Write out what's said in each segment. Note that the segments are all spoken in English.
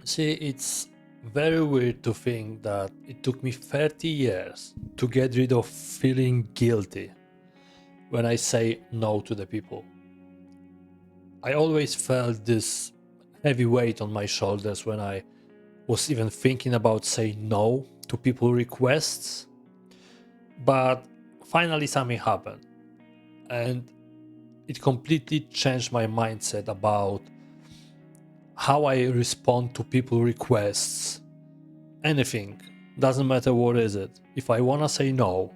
See, it's very weird to think that it took me 30 years to get rid of feeling guilty when I say no to the people. I always felt this heavy weight on my shoulders when I was even thinking about saying no to people requests. But finally something happened and it completely changed my mindset about how I respond to people requests. Anything, doesn't matter what is it. If I wanna say no,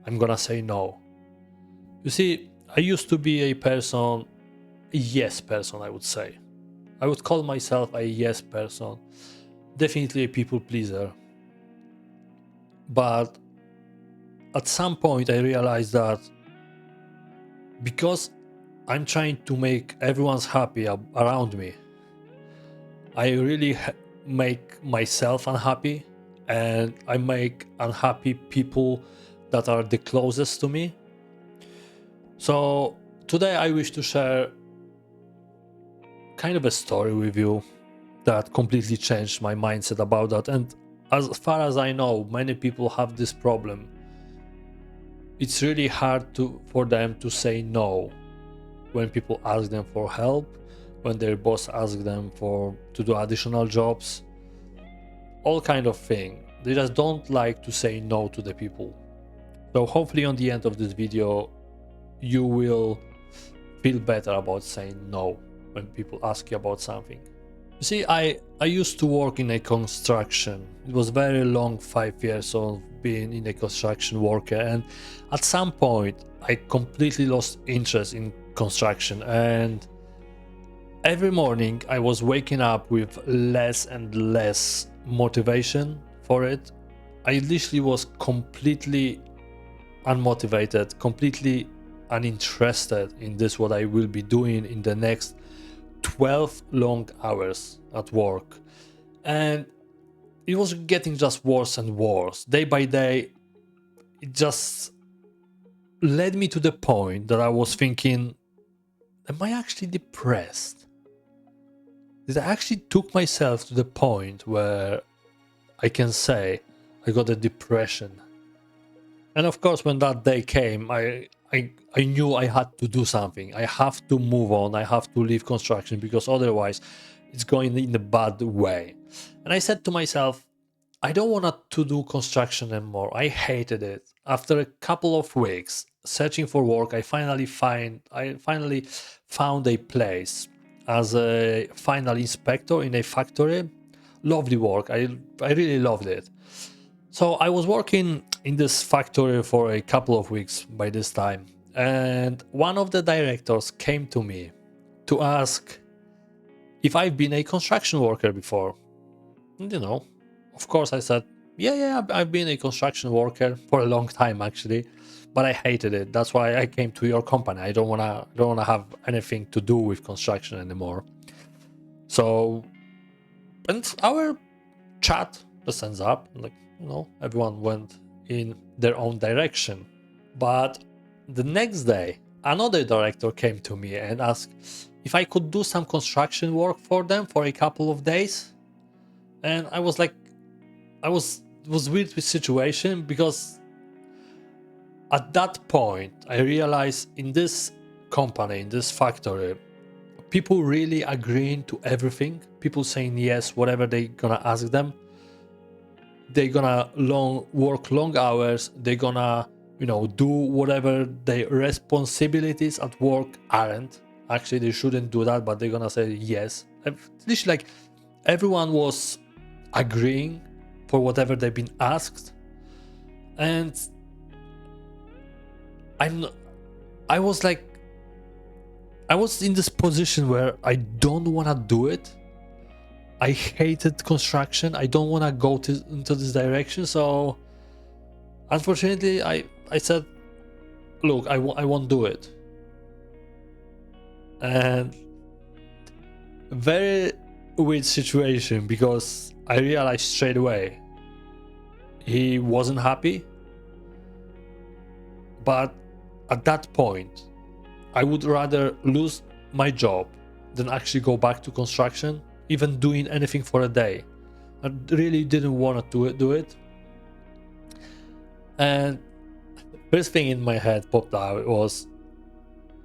I'm gonna say no. You see, I used to be a yes person, I would say. I would call myself a yes person, definitely a people pleaser. But at some point I realized that because I'm trying to make everyone's happy around me, I really make myself unhappy, and I make unhappy people that are the closest to me. So today I wish to share kind of a story with you that completely changed my mindset about that. And as far as I know, many people have this problem. It's really hard for them to say no when people ask them for help, when their boss asks them to do additional jobs, all kind of thing. They just don't like to say no to the people. So hopefully on the end of this video you will feel better about saying no when people ask you about something. You see, I used to work in a construction. It was very long 5 years of being in a construction worker, and at some point I completely lost interest in construction, and every morning I was waking up with less and less motivation for it. I literally was completely unmotivated, completely uninterested in this, what I will be doing in the next 12 long hours at work. And it was getting just worse and worse. Day by day, it just led me to the point that I was thinking, am I actually depressed? Did I actually took myself to the point where I can say I got a depression? And of course, when that day came, I knew I had to do something. I have to move on. I have to leave construction because otherwise it's going in a bad way. And I said to myself, I don't want to do construction anymore. I hated it. After a couple of weeks searching for work, I finally found a place as a final inspector in a factory. Lovely work. I really loved it. So I was working in this factory for a couple of weeks by this time, and one of the directors came to me to ask if I've been a construction worker before. And, of course I said, yeah, I've been a construction worker for a long time actually, but I hated it. That's why I came to your company. I don't wanna have anything to do with construction anymore. So, and our chat just ends up like, everyone went in their own direction. But the next day, another director came to me and asked if I could do some construction work for them for a couple of days. And I was like, it was weird with situation, because at that point I realized in this company, in this factory, people really agreeing to everything, people saying yes, whatever they gonna ask them. They're gonna work long hours, they're gonna do whatever their responsibilities at work aren't. Actually they shouldn't do that, but they're gonna say yes. Literally, like, everyone was agreeing for whatever they've been asked. And I was like, I was in this position where I don't want to do it. I hated construction. I don't want to go into this direction. So unfortunately, I said, look, I won't do it. And very weird situation, because I realized straight away he wasn't happy. But at that point, I would rather lose my job than actually go back to construction. even doing anything for a day. I really didn't want to do it. And first thing in my head popped out was,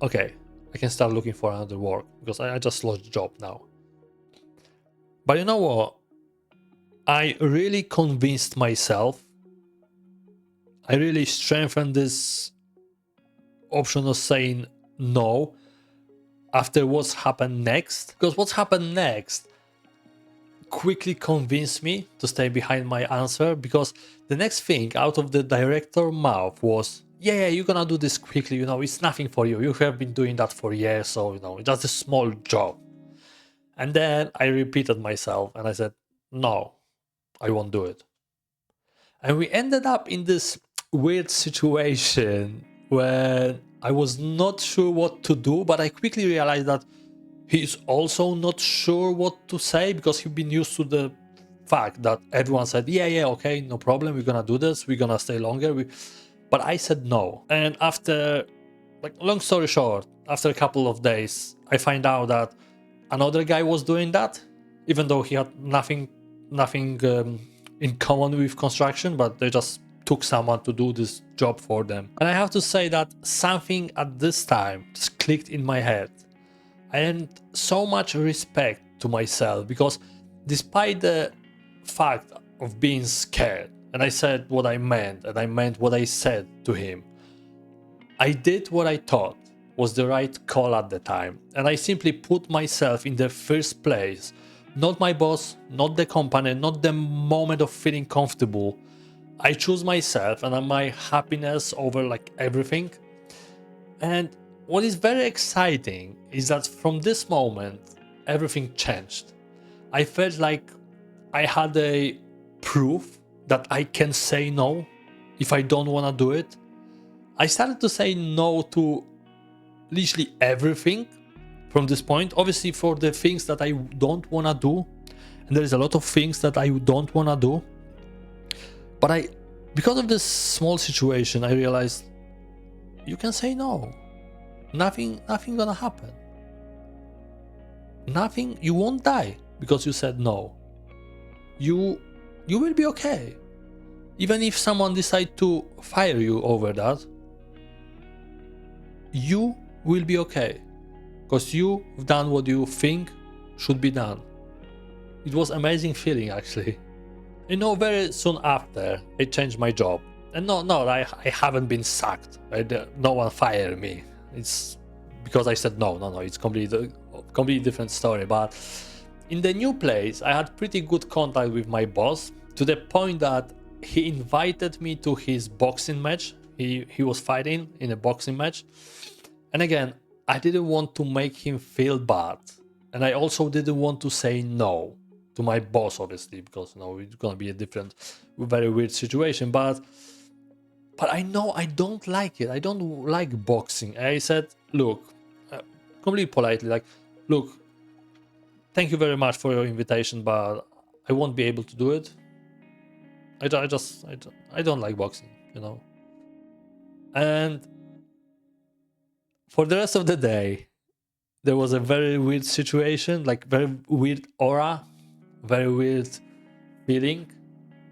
okay, I can start looking for another work because I just lost job now. But you know what? I really convinced myself. I really strengthened this option of saying no after what's happened next. Because what's happened next quickly convinced me to stay behind my answer, because the next thing out of the director mouth was, yeah, you're gonna do this quickly, it's nothing for you. You have been doing that for years, so it's just a small job. And then I repeated myself and I said, no, I won't do it. And we ended up in this weird situation where I was not sure what to do, but I quickly realized that he's also not sure what to say, because he's been used to the fact that everyone said, yeah, okay, no problem, we're gonna do this, we're gonna stay longer. But I said no. And after, long story short, after a couple of days, I find out that another guy was doing that, even though he had nothing in common with construction, but they just took someone to do this job for them. And I have to say that something at this time just clicked in my head. And so much respect to myself, because despite the fact of being scared, and I said what I meant, and I meant what I said to him, I did what I thought was the right call at the time. And I simply put myself in the first place, not my boss, not the company, not the moment of feeling comfortable. I choose myself and my happiness over everything. And what is very exciting is that from this moment, everything changed. I felt like I had a proof that I can say no if I don't want to do it. I started to say no to literally everything from this point. Obviously, for the things that I don't want to do, and there is a lot of things that I don't want to do. But because of this small situation, I realized you can say no. Nothing gonna happen. Nothing. You won't die because you said no. You will be okay. Even if someone decides to fire you over that, you will be okay, because you've done what you think should be done. It was amazing feeling, actually. Very soon after, I changed my job. And I haven't been sacked. No one fired me. It's because I said no. It's completely different story. But in the new place, I had pretty good contact with my boss, to the point that he invited me to his boxing match. He was fighting in a boxing match. And again, I didn't want to make him feel bad. And I also didn't want to say no to my boss, obviously, because it's gonna be a different, very weird situation. But I know I don't like it. I don't like boxing. I said, look, completely politely, look, thank you very much for your invitation, but I won't be able to do it. I don't like boxing, And for the rest of the day, there was a very weird situation, very weird aura, very weird feeling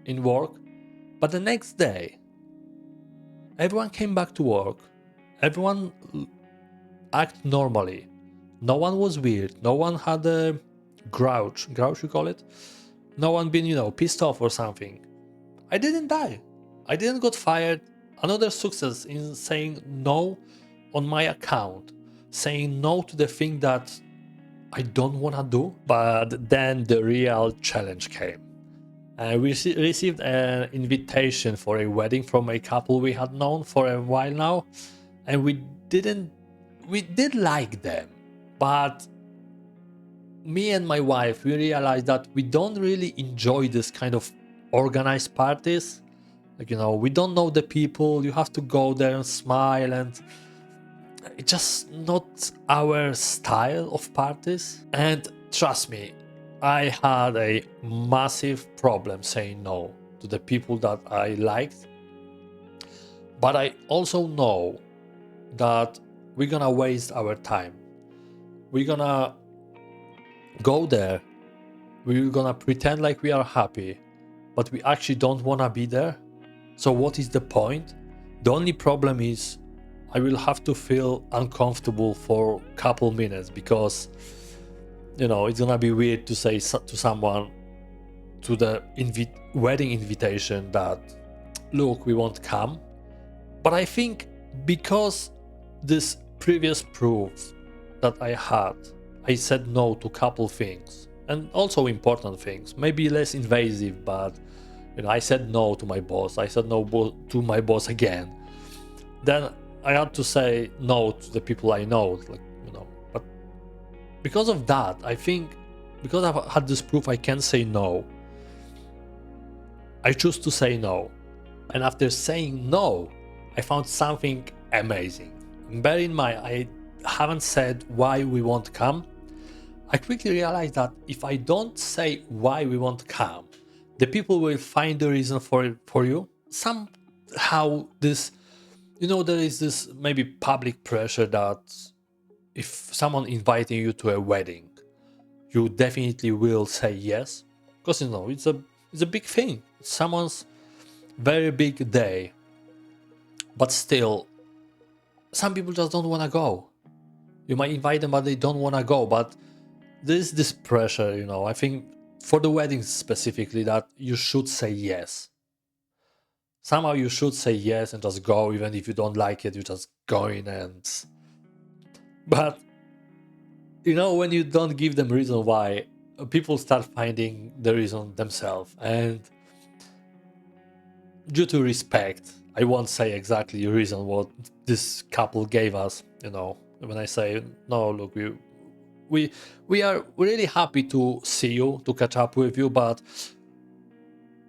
in work. But the next day, everyone came back to work. Everyone acted normally. No one was weird. No one had a grouch you call it. No one been, pissed off or something. I didn't die. I didn't got fired. Another success in saying no on my account. Saying no to the thing that I don't want to do. But then the real challenge came. We received an invitation for a wedding from a couple we had known for a while now. And we did like them. But me and my wife, we realized that we don't really enjoy this kind of organized parties. We don't know the people. You have to go there and smile, and it's just not our style of parties. And trust me, I had a massive problem saying no to the people that I liked. But I also know that we're gonna waste our time. We're gonna go there We're gonna pretend like we are happy, but we actually don't wanna be there. So what is the point? The only problem is I will have to feel uncomfortable for a couple minutes because, you know, it's gonna be weird to say to someone to the wedding invitation that, look, we won't come. But I think because this previous proof that I had, I said no to a couple things, and also important things, maybe less invasive, but you know, I said no to my boss. I said no to my boss again. Then I had to say no to the people I know, like, you know. But because of that, I think because I've had this proof, I can say no. I choose to say no, and after saying no, I found something amazing. Bear in mind, I haven't said why we won't come. I quickly realized that if I don't say why we won't come, the people will find the reason for you. Somehow this, you know, there is this maybe public pressure that if someone inviting you to a wedding, you definitely will say yes. Because you know, it's a big thing. It's someone's very big day. But still, some people just don't want to go. You might invite them, but they don't want to go. But there's this pressure, you know, I think for the weddings specifically, that you should say yes. Somehow you should say yes and just go, even if you don't like it, you just go in and... But, you know, when you don't give them reason why, people start finding the reason themselves. And due to respect, I won't say exactly the reason what this couple gave us, you know, when I say, no, look, we are really happy to see you, to catch up with you, but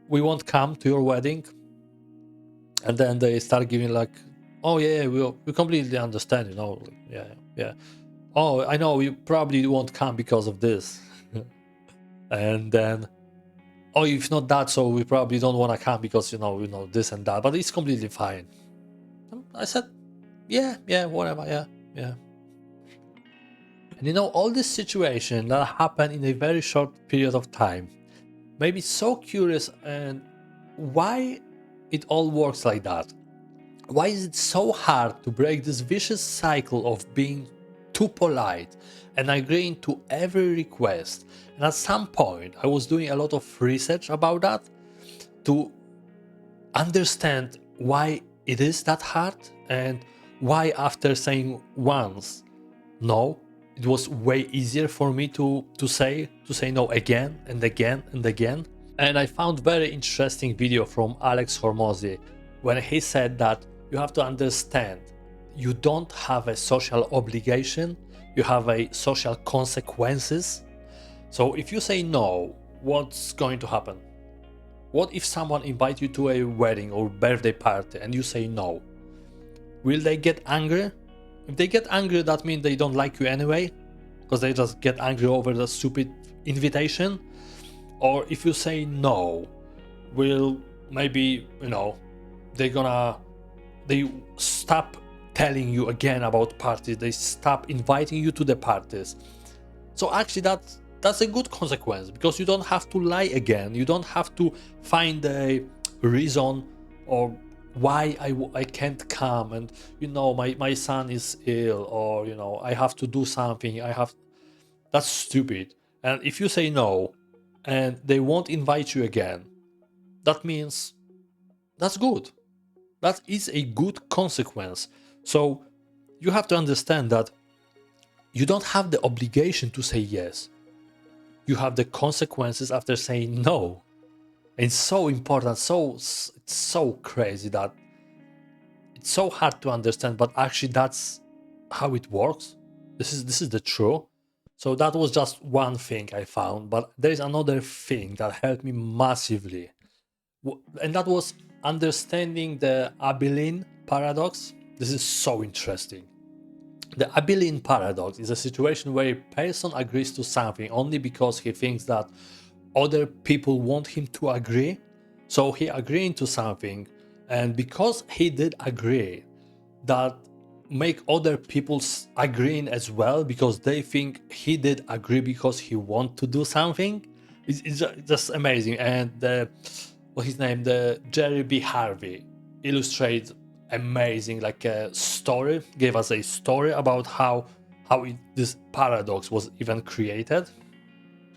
we won't come to your wedding. And then they start giving like, oh yeah, we completely understand, you know, like, yeah. Oh, I know you probably won't come because of this. And then, oh, if not that, so we probably don't want to come because you know this and that, but it's completely fine. I said, yeah, whatever, yeah. And you know, all this situation that happened in a very short period of time made me so curious, and why it all works like that. Why is it so hard to break this vicious cycle of being too polite and agreeing to every request? And at some point, I was doing a lot of research about that to understand why it is that hard, and why after saying once no, it was way easier for me to say no again and again and again. And I found very interesting video from Alex Hormozy when he said that you have to understand you don't have a social obligation, you have a social consequences. So if you say no, what's going to happen? What if someone invites you to a wedding or birthday party and you say no? Will they get angry? If they get angry, that means they don't like you anyway, because they just get angry over the stupid invitation. Or if you say no, will maybe, you know, they stop telling you again about parties, they stop inviting you to the parties. So actually that's a good consequence, because you don't have to lie again, you don't have to find a reason or why I can't come, and you know, my son is ill, or you know, I have to do something, that's stupid. And if you say no and they won't invite you again, that means that's good. That is a good consequence. So you have to understand that you don't have the obligation to say yes. You have the consequences after saying no. And it's so important, it's so crazy that it's so hard to understand, but actually that's how it works. This is the truth. So that was just one thing I found, but there is another thing that helped me massively, and that was understanding the Abilene paradox. This is so interesting. The Abilene paradox is a situation where a person agrees to something only because he thinks that other people want him to agree. So he agreeing to something, and because he did agree, that make other people agreeing as well, because they think he did agree because he want to do something. It's just amazing. And what his name, the Jerry B. Harvey, illustrates amazing like a story, gave us a story about how this paradox was even created.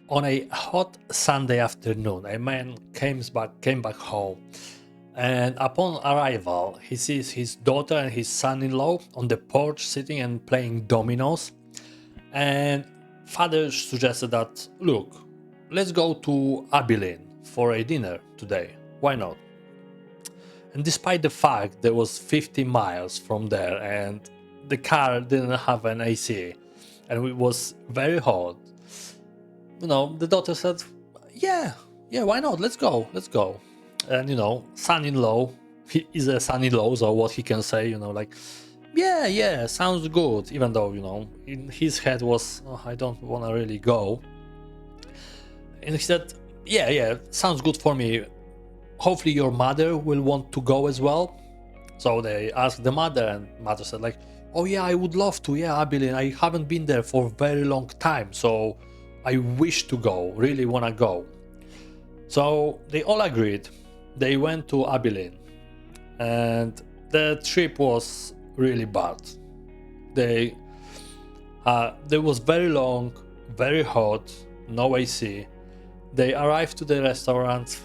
On a hot Sunday afternoon, a man came back home, and upon arrival, he sees his daughter and his son-in-law on the porch sitting and playing dominoes. And father suggested that, look, let's go to Abilene for a dinner today. Why not? And despite the fact there was 50 miles from there and the car didn't have an AC and it was very hot, the daughter said, yeah, yeah, why not? Let's go. And, son-in-law, he is a son-in-law, so what he can say, like, yeah, yeah, sounds good, even though, in his head was, oh, I don't want to really go. And he said, yeah, yeah, sounds good for me. Hopefully your mother will want to go as well. So they asked the mother, and mother said like, oh yeah, I would love to. Yeah, Abilene, I haven't been there for a very long time, so I wish to go, really want to go. So they all agreed. They went to Abilene, and the trip was really bad. They was very long, very hot, no AC. They arrived to the restaurant.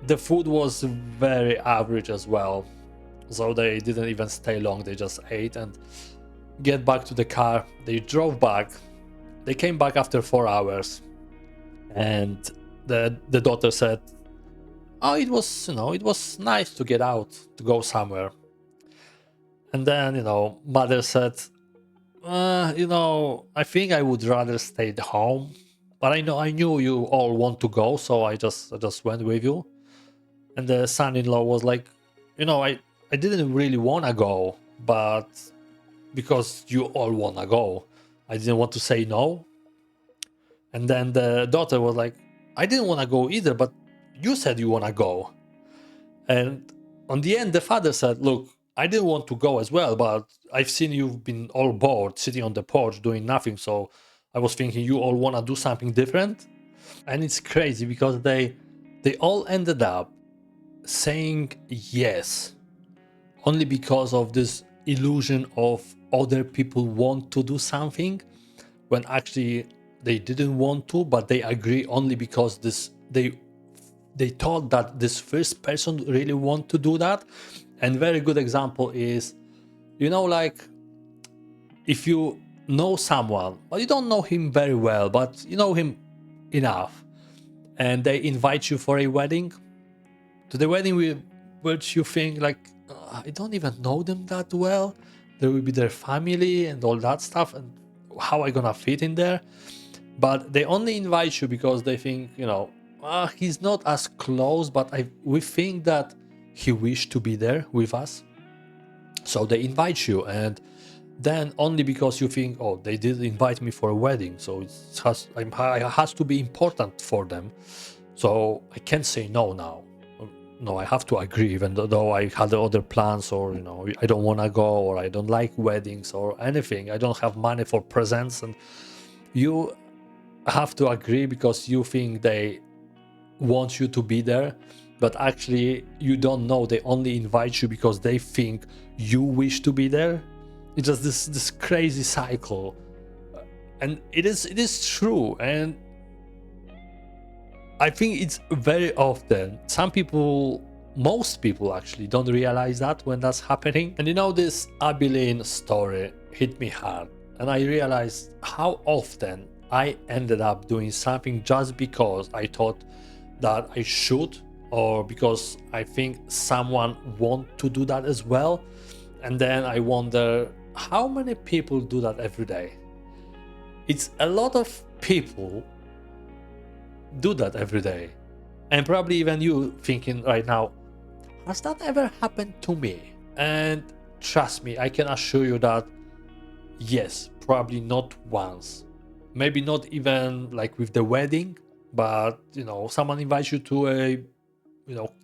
The food was very average as well, so they didn't even stay long. They just ate and get back to the car. They drove back. They came back after 4 hours, and the daughter said, "Oh, it was nice to get out to go somewhere." And then mother said, I think I would rather stay at home, but I knew you all want to go, so I just went with you." And the son-in-law was like, I didn't really want to go, but because you all want to go, I didn't want to say no. And then the daughter was like, I didn't want to go either, but you said you want to go. And on the end, the father said, look, I didn't want to go as well, but I've seen you've been all bored sitting on the porch doing nothing, so I was thinking you all want to do something different. And it's crazy because they all ended up saying yes only because of this illusion of other people want to do something, when actually they didn't want to, but they agree only because they thought that this first person really want to do that. And very good example is, like, if you know someone but you don't know him very well, but you know him enough, and they invite you for a wedding, to the wedding which you think like, I don't even know them that well. There will be their family and all that stuff, and how I gonna fit in there? But they only invite you because they think, he's not as close, but we think that he wished to be there with us. So they invite you, and then only because you think, oh, they did invite me for a wedding, so it has to be important for them. So I can't say no now. No, I have to agree, even though I had other plans, or I don't want to go, or I don't like weddings or anything. I don't have money for presents, and you have to agree because you think they want you to be there, but actually you don't know. They only invite you because they think you wish to be there. It's just this crazy cycle, and it is true. And I think it's very often most people actually don't realize that when that's happening. And this Abilene story hit me hard, and I realized how often I ended up doing something just because I thought that I should, or because I think someone want to do that as well. And then I wonder how many people do that every day. It's a lot of people do that every day. And probably even you thinking right now, has that ever happened to me? And trust me, I can assure you that yes, probably not once. Maybe not even like with the wedding, but someone invites you to a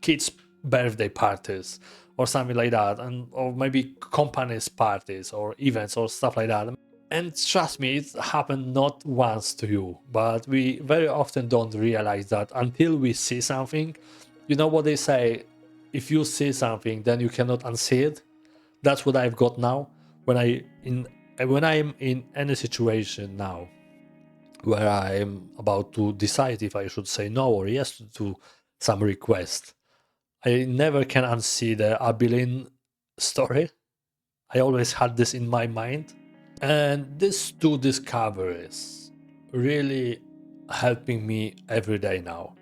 kids' birthday parties or something like that, or maybe companies parties or events or stuff like that. And trust me, it's happened not once to you, but we very often don't realize that until we see something. You know what they say, if you see something, then you cannot unsee it. That's what I've got now. When I'm in any situation now where I'm about to decide if I should say no or yes to some request, I never can unsee the Abilin story. I always had this in my mind. And these two discoveries really helping me every day now.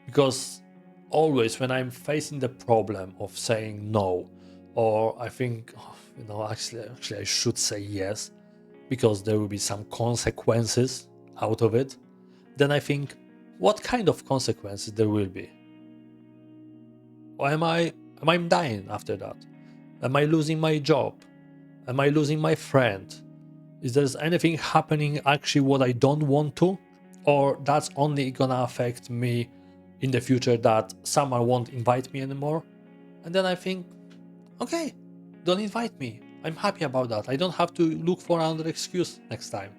Because always when I'm facing the problem of saying no, or I think, oh, actually I should say yes, because there will be some consequences out of it, then I think, what kind of consequences there will be? Or am I dying after that? Am I losing my job? Am I losing my friend? Is there anything happening actually what I don't want to? Or that's only gonna affect me in the future that someone won't invite me anymore? And then I think, okay, don't invite me. I'm happy about that. I don't have to look for another excuse next time.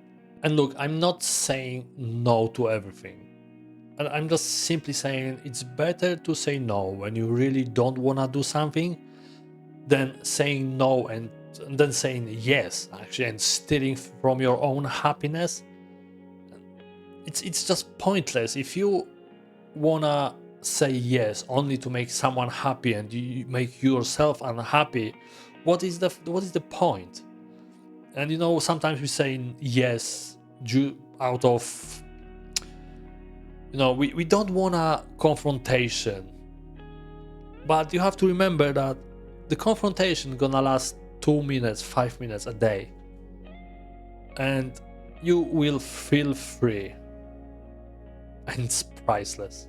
And look, I'm not saying no to everything. And I'm just simply saying it's better to say no when you really don't wanna do something than saying no and then saying yes actually and stealing from your own happiness. It's just pointless. If you wanna say yes only to make someone happy and you make yourself unhappy, what is the point? And sometimes we say yes due out of we don't want a confrontation, but you have to remember that the confrontation gonna last 2 minutes, 5 minutes a day, and you will feel free, and it's priceless.